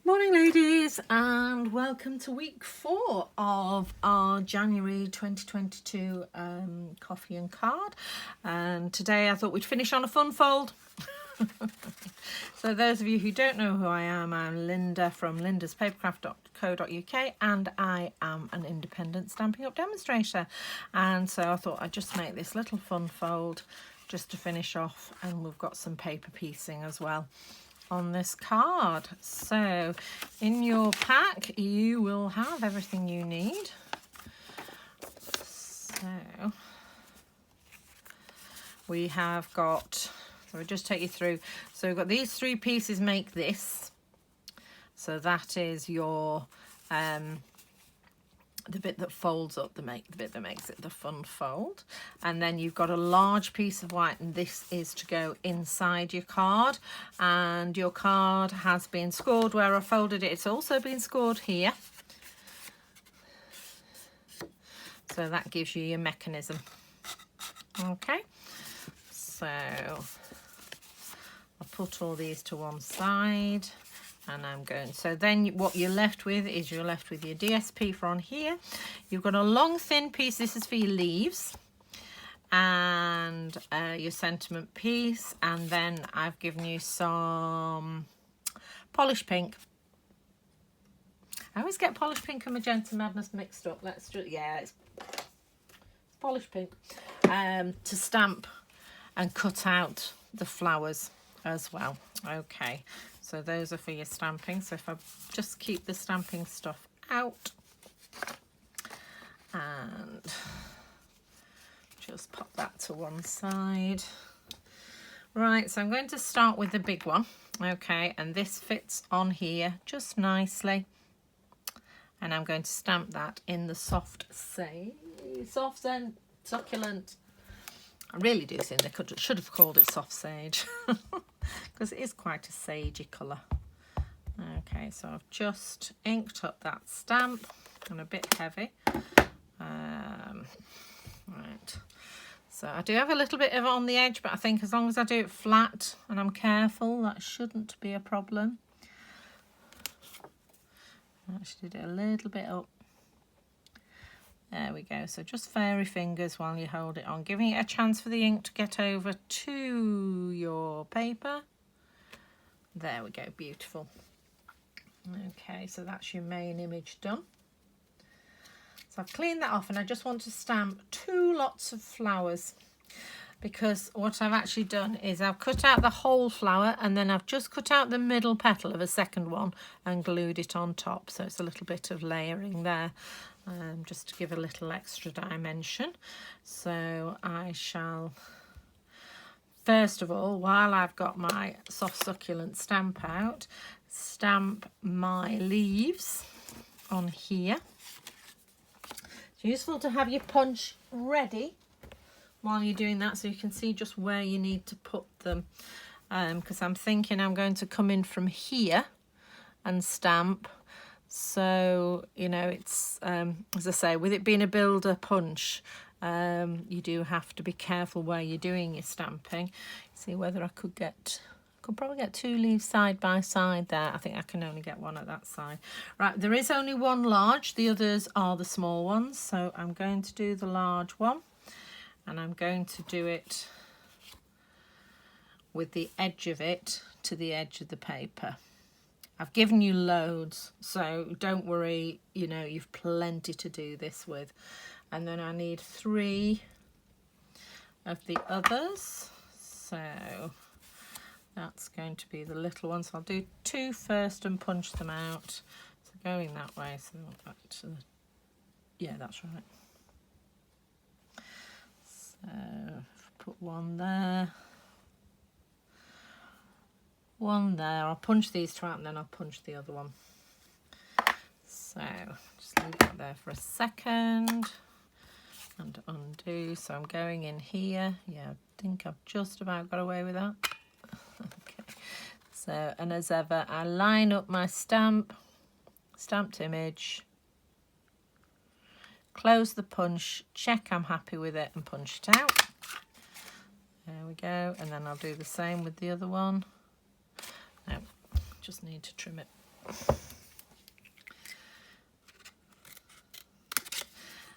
Morning ladies, and welcome to week 4 of our January 2022 coffee and card. And today I thought we'd finish on a fun fold. So those of you who don't know who I am, I'm Linda from lindaspapercraft.co.uk, and I am an independent Stampin' Up demonstrator. And so I thought I'd just make this little fun fold just to finish off, and we've got some paper piecing as well on this card. So in your pack you will have everything you need. So we have got, so I'll just take you through. So we've got these 3 pieces make this. So that is your the bit that folds up, the bit that makes it the fun fold. And then you've got a large piece of white, and this is to go inside your card. And your card has been scored where I folded it. It's also been scored here. So that gives you your mechanism. Okay, so I'll put all these to one side. And I'm going, so then what you're left with is you're left with your DSP for on here. You've got a long thin piece, this is for your leaves, and your sentiment piece, and then I've given you some polished pink. I always get polished pink and magenta madness mixed up. Let's just, yeah, it's polished pink, to stamp and cut out the flowers as well. Okay, so those are for your stamping. So if I just keep the stamping stuff out and just pop that to one side. Right, so I'm going to start with the big one. Okay, and this fits on here just nicely, and I'm going to stamp that in the soft and succulent. I really do think they should have called it soft sage, because it is quite a sagey colour. Okay, so I've just inked up that stamp, and a bit heavy. Right, so I do have a little bit of it on the edge, but I think as long as I do it flat and I'm careful, that shouldn't be a problem. I actually did it a little bit up. There we go. So just fairy fingers while you hold it on, giving it a chance for the ink to get over to your paper. There we go, beautiful. Okay, so that's your main image done. So I've cleaned that off, and I just want to stamp 2 lots of flowers, because what I've actually done is I've cut out the whole flower, and then I've just cut out the middle petal of a second one and glued it on top. So it's a little bit of layering there. Just to give a little extra dimension. So I shall, first of all, while I've got my soft succulent stamp out, stamp my leaves on here. It's useful to have your punch ready while you're doing that, so you can see just where you need to put them, because I'm thinking I'm going to come in from here and stamp. So, you know, it's, as I say, with it being a builder punch, you do have to be careful where you're doing your stamping. See whether I could probably get 2 leaves side by side there. I think I can only get one at that side. Right, there is only one large, the others are the small ones. So I'm going to do the large one, and I'm going to do it with the edge of it to the edge of the paper. I've given you loads, so don't worry, you know, you've plenty to do this with. And then I need 3 of the others. So that's going to be the little ones. I'll do 2 first and punch them out. So going that way, so back to the, yeah, that's right. So put one there. One there. I'll punch these 2 out, and then I'll punch the other one. So just leave that there for a second and undo. So I'm going in here. Yeah, I think I've just about got away with that. Okay. So, and as ever, I line up my stamped image, close the punch, check I'm happy with it, and punch it out. There we go. And then I'll do the same with the other one. No, just need to trim it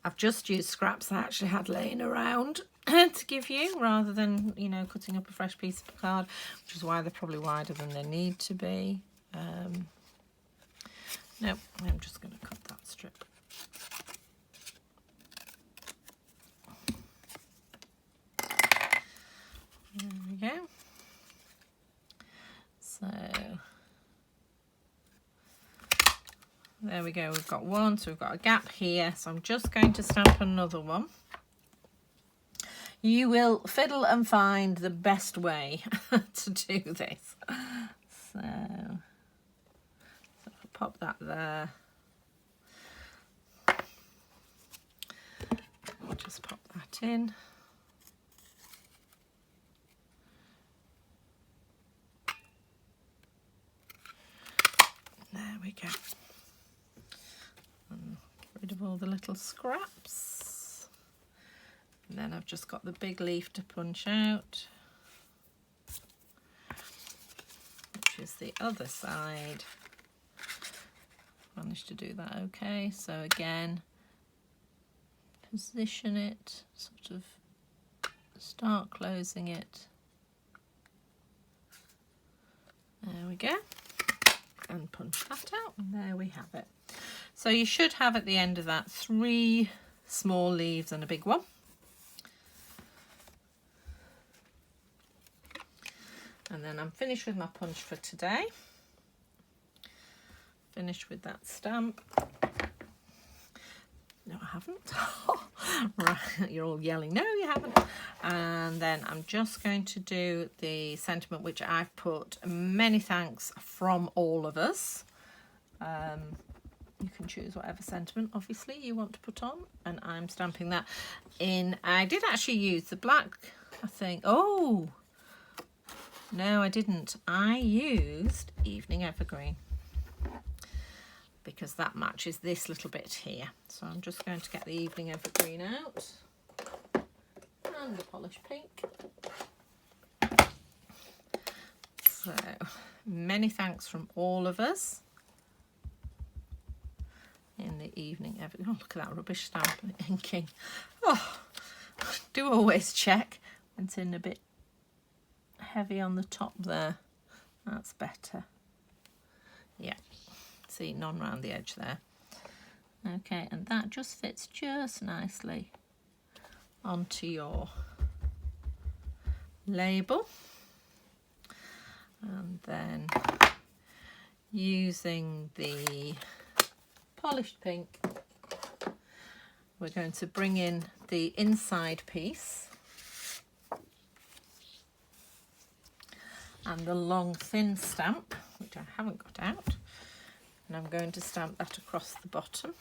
I've just used scraps I actually had laying around to give you, rather than, you know, cutting up a fresh piece of card, which is why they're probably wider than they need to be. No, I'm just going to cut that strip. There we go. So there we go, we've got one, so we've got a gap here, so I'm just going to stamp another one. You will fiddle and find the best way to do this. So I'll pop that there. I'll just pop that in. There we go. And get rid of all the little scraps. And then I've just got the big leaf to punch out, which is the other side. Managed to do that okay. So again, position it, sort of start closing it. There we go. And punch that out, and there we have it. So you should have at the end of that 3 small leaves and a big one. And then I'm finished with my punch for today. Finished with that stamp. No, I haven't. Right, you're all yelling, no, you haven't. And then I'm just going to do the sentiment, which I've put many thanks from all of us. You can choose whatever sentiment, obviously, you want to put on. And I'm stamping that in. I did actually use the black, I think. Oh, no, I didn't. I used Evening Evergreen, because that matches this little bit here. So I'm just going to get the Evening Evergreen out and the polished pink. So many thanks from all of us in the Evening Evergreen. Oh, look at that rubbish stamp inking. Oh, do always check when it's in a bit heavy on the top there. That's better. Yeah. See, none round the edge there. Okay, and that just fits just nicely onto your label. And then using the polished pink, we're going to bring in the inside piece and the long thin stamp, which I haven't got out. And I'm going to stamp that across the bottom.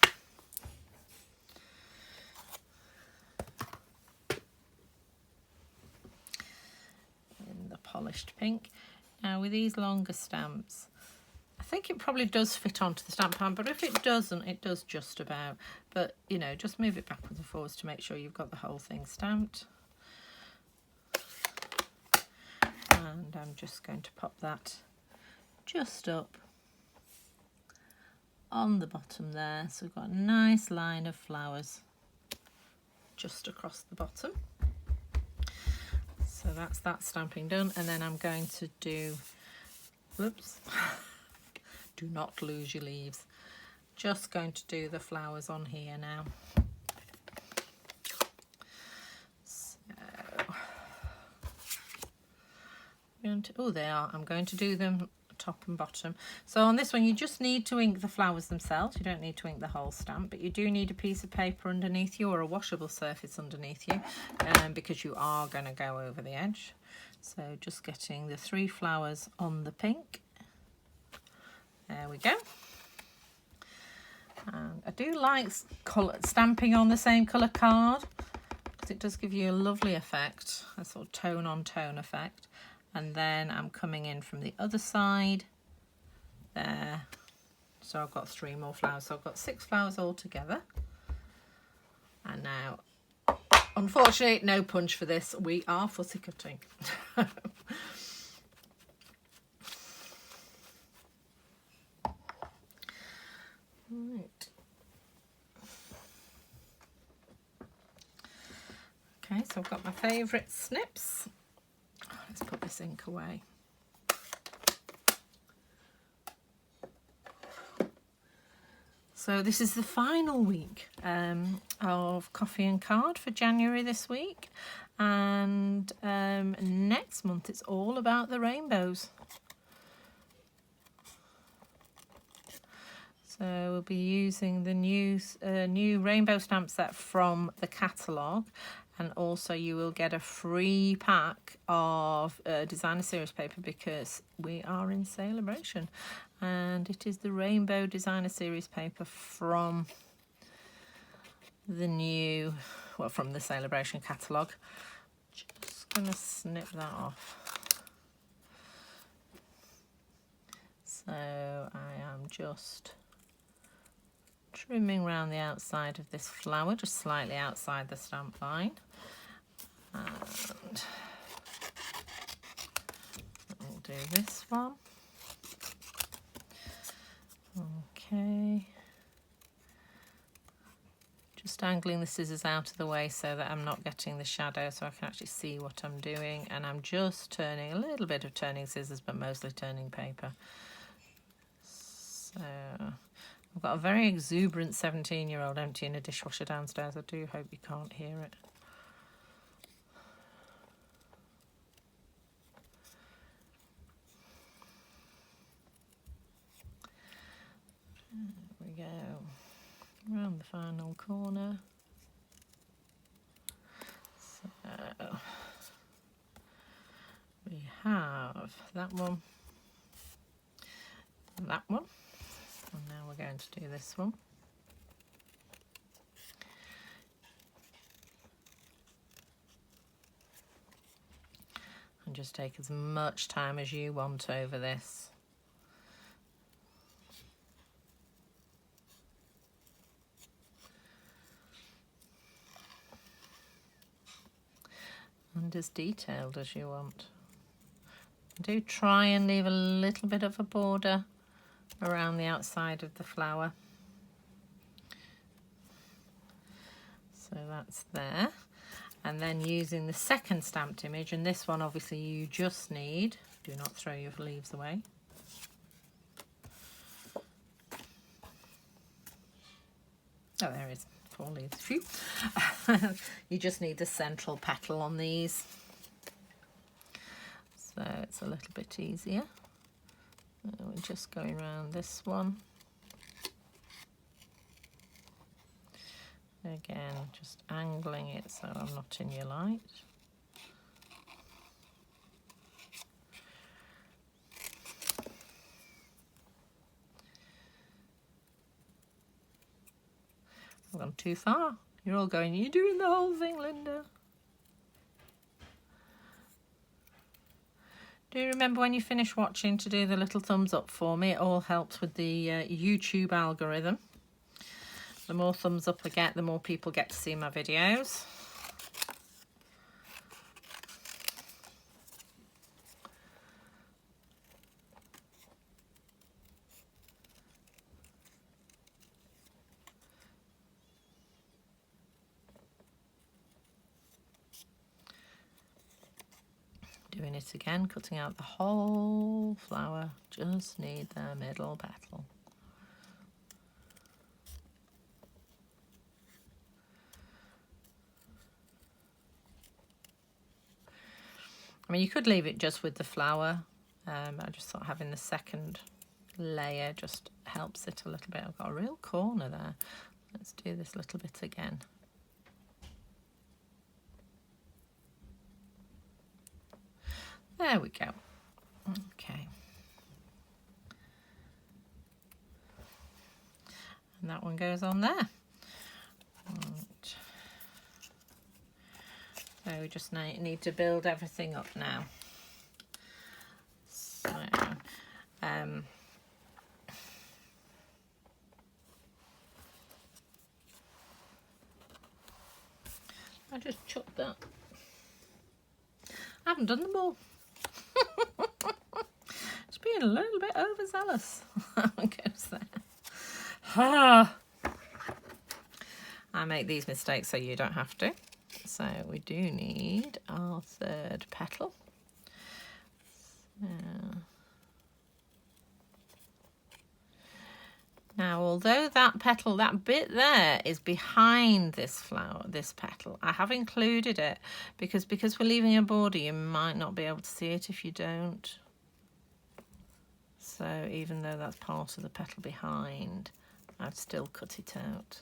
In the polished pink. Now with these longer stamps, I think it probably does fit onto the stamp pan, but if it doesn't, it does just about. But, you know, just move it backwards and forwards to make sure you've got the whole thing stamped. And I'm just going to pop that just up on the bottom there, so we've got a nice line of flowers just across the bottom. So that's that stamping done, and then I'm going to do, whoops, do not lose your leaves, just going to do the flowers on here now. So oh, they are. I'm going to do them top and bottom. So on this one, you just need to ink the flowers themselves. You don't need to ink the whole stamp, but you do need a piece of paper underneath you or a washable surface underneath you, because you are going to go over the edge. So just getting the 3 flowers on the pink. There we go. And I do like stamping on the same colour card, because it does give you a lovely effect, a sort of tone on tone effect. And then I'm coming in from the other side there. So I've got 3 more flowers. So I've got 6 flowers all together. And now, unfortunately, no punch for this. We are fussy cutting. Right. Okay, so I've got my favourite snips. Let's put this ink away. So this is the final week of Coffee and Card for January this week, and next month it's all about the rainbows. So we'll be using the new rainbow stamp set from the catalogue, and also you will get a free pack of designer series paper because we are in celebration, and it is the rainbow designer series paper from the new, well, from the celebration catalogue. Just gonna snip that off. So I am just trimming around the outside of this flower, just slightly outside the stamp line, and I'll do this one. Okay, just angling the scissors out of the way so that I'm not getting the shadow, so I can actually see what I'm doing, and I'm just turning a little bit of turning scissors, but mostly turning paper. So I've got a very exuberant 17-year-old emptying a dishwasher downstairs. I do hope you can't hear it. There we go. Around the final corner. So we have that one, and that one. And now we're going to do this one. And just take as much time as you want over this. And as detailed as you want. Do try and leave a little bit of a border around the outside of the flower. So that's there. And then using the second stamped image, and this one obviously you just need, do not throw your leaves away. Oh, there is 4 leaves. Phew. You just need the central petal on these. So it's a little bit easier. We're just going around this one. Again, just angling it so I'm not in your light. I've gone too far. You're all going, you're doing the whole thing, Linda. Do remember when you finish watching to do the little thumbs up for me. It all helps with the YouTube algorithm. The more thumbs up I get, the more people get to see my videos. Doing it again, cutting out the whole flower. Just need the middle petal. I mean, you could leave it just with the flower. I just thought having the second layer just helps it a little bit. I've got a real corner there. Let's do this little bit again. There we go. Okay. And that one goes on there. Right. So we just need to build everything up now. So, I just chopped that. I haven't done them all. Just being a little bit overzealous. That one goes there. I make these mistakes so you don't have to. So we do need our third petal. So now, although that petal, that bit there is behind this flower, this petal, I have included it because we're leaving a border, you might not be able to see it if you don't. So even though that's part of the petal behind, I've still cut it out.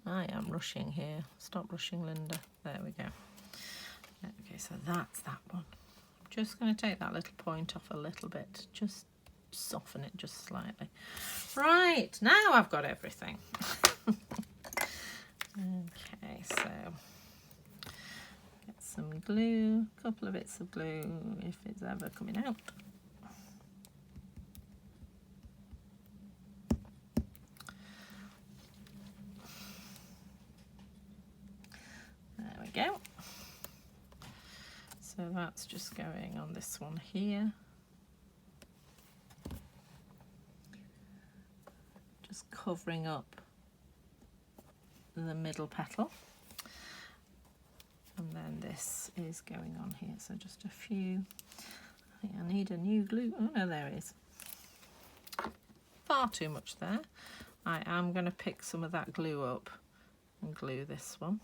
I am rushing here. Stop rushing, Linda. There we go. Okay, so that's that one. I'm just going to take that little point off a little bit, just soften it just slightly. Right, now I've got everything. Okay, so get some glue, a couple of bits of glue if it's ever coming out. There we go. So that's just going on this one here. Just covering up the middle petal. And then this is going on here, so just a few. I think I need a new glue. Oh no, there it is. Far too much there. I am going to pick some of that glue up and glue this one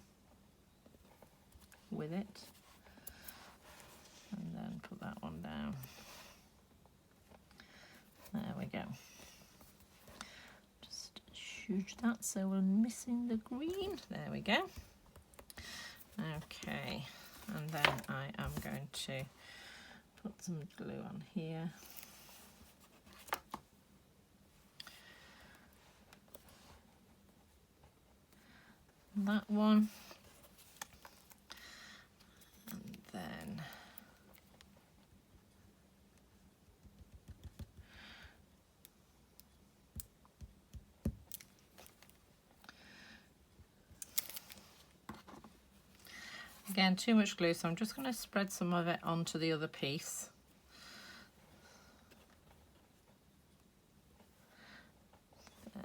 with it. And then put that one down. There we go. Just shooge that so we're missing the green. There we go. Okay, and then I am going to put some glue on here. That one. And then again, too much glue, so I'm just going to spread some of it onto the other piece.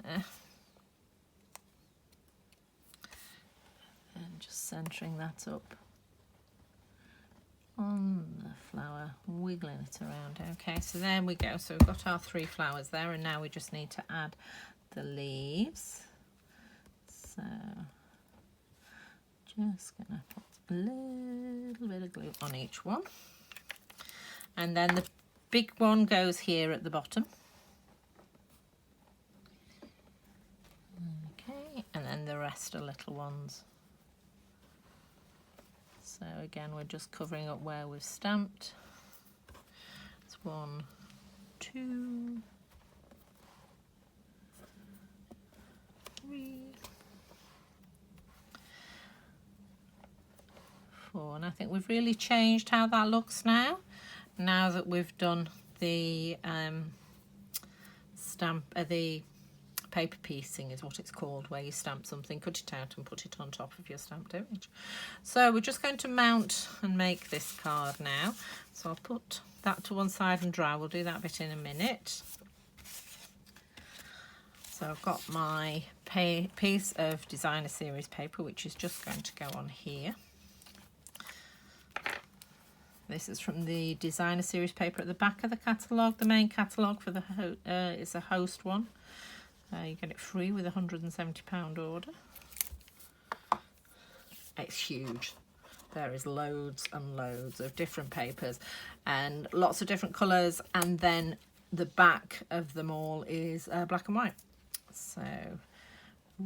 There. And just centering that up on the flower, wiggling it around. Okay, so there we go. So we've got our 3 flowers there, and now we just need to add the leaves. So just gonna put a little bit of glue on each one, and then the big one goes here at the bottom. Okay, and then the rest are little ones. So again, we're just covering up where we've stamped. It's 1, 2, 3, 4, and I think we've really changed how that looks now that we've done the the paper piecing is what it's called, where you stamp something, cut it out and put it on top of your stamped image. So we're just going to mount and make this card now. So I'll put that to one side and dry. We'll do that bit in a minute. So I've got my piece of designer series paper, which is just going to go on here. This is from the designer series paper at the back of the catalogue. The main catalogue for the is a host one. You get it free with a £170 order. It's huge. There is loads and loads of different papers and lots of different colours, and then the back of them all is black and white. So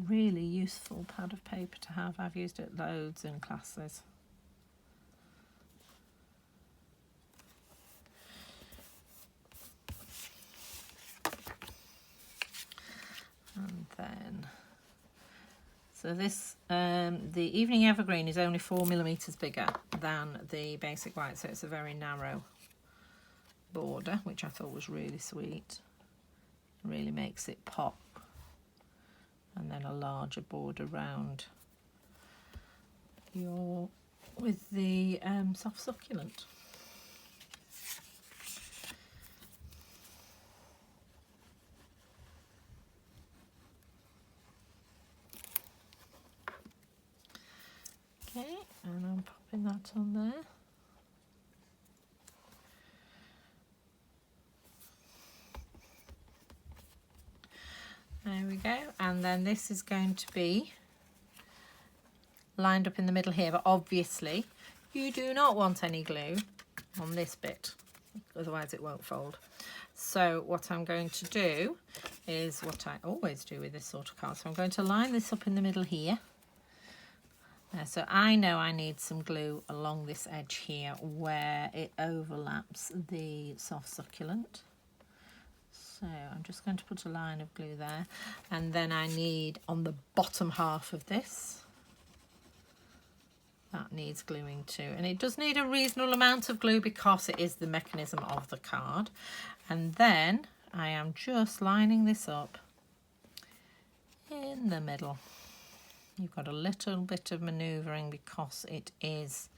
really useful pad of paper to have. I've used it loads in classes. And then, so this, the Evening Evergreen is only 4mm bigger than the basic white, so it's a very narrow border, which I thought was really sweet. Really makes it pop. And then a larger border round with the soft succulent. popping that on there. There we go. And then this is going to be lined up in the middle here, but obviously you do not want any glue on this bit, otherwise it won't fold. So what I'm going to do is what I always do with this sort of card. So I'm going to line this up in the middle here. So I know I need some glue along this edge here where it overlaps the soft succulent. So I'm just going to put a line of glue there, and then I need on the bottom half of this, that needs gluing too, and it does need a reasonable amount of glue because it is the mechanism of the card. And then I am just lining this up in the middle. You've got a little bit of manoeuvring because it is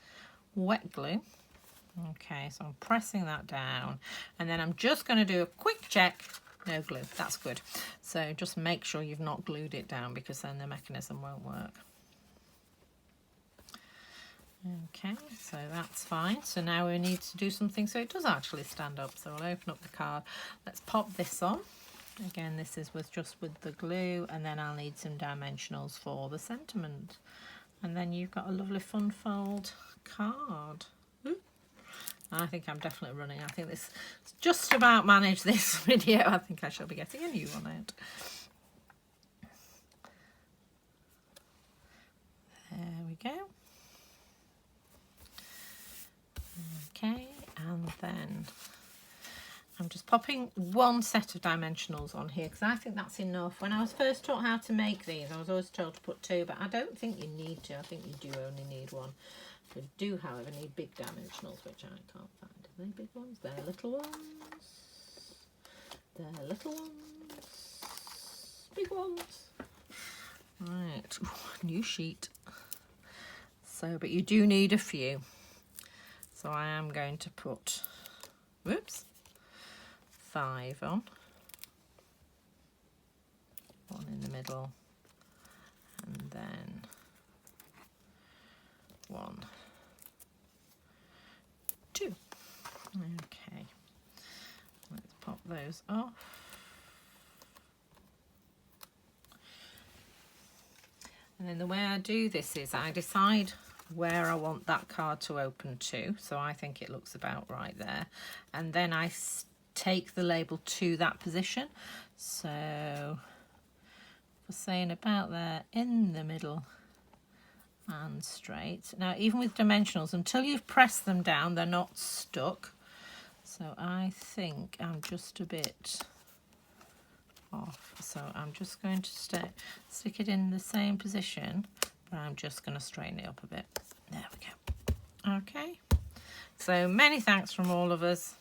wet glue. Okay, so I'm pressing that down, and then I'm just going to do a quick check. No glue, that's good. So just make sure you've not glued it down, because then the mechanism won't work. Okay, so that's fine. So now we need to do something so it does actually stand up. So I'll open up the card. Let's pop this on. Again, this is just with the glue, and then I'll need some dimensionals for the sentiment. And then you've got a lovely fun fold card. I think I'm definitely running. I think this just about managed this video. I think I shall be getting a new one out. There we go. Okay, and then I'm just popping one set of dimensionals on here because I think that's enough. When I was first taught how to make these, I was always told to put 2, but I don't think you need to. I think you do only need 1. You do, however, need big dimensionals, which I can't find. Are they big ones? They're little ones. They're little ones. Big ones. Right, new sheet. So, but you do need a few. So I am going to put, whoops, 5 on. 1 in the middle. And then 1, 2. Okay, let's pop those off. And then the way I do this is I decide where I want that card to open to. So I think it looks about right there. And then I take the label to that position. So for saying about there in the middle and straight. Now, even with dimensionals, until you've pressed them down, they're not stuck. So I think I'm just a bit off. So I'm just going to stick it in the same position, but I'm just going to straighten it up a bit. There we go. Okay. So many thanks from all of us.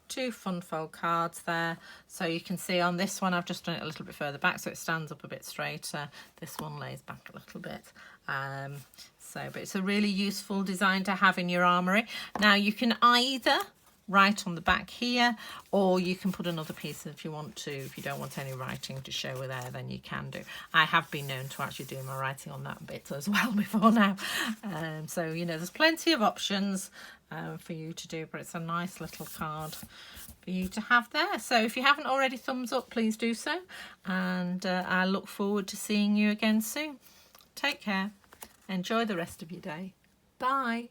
2 fun fold cards there. So you can see on this one I've just done it a little bit further back so it stands up a bit straighter. This one lays back a little bit. But it's a really useful design to have in your armoury. Now you can either write on the back here, or you can put another piece if you want to. If you don't want any writing to show there, then you can do. I have been known to actually do my writing on that bit as well before now. So, you know, there's plenty of options for you to do, but it's a nice little card for you to have there. So if you haven't already, thumbs up, please do so. And I look forward to seeing you again soon. Take care. Enjoy the rest of your day. Bye.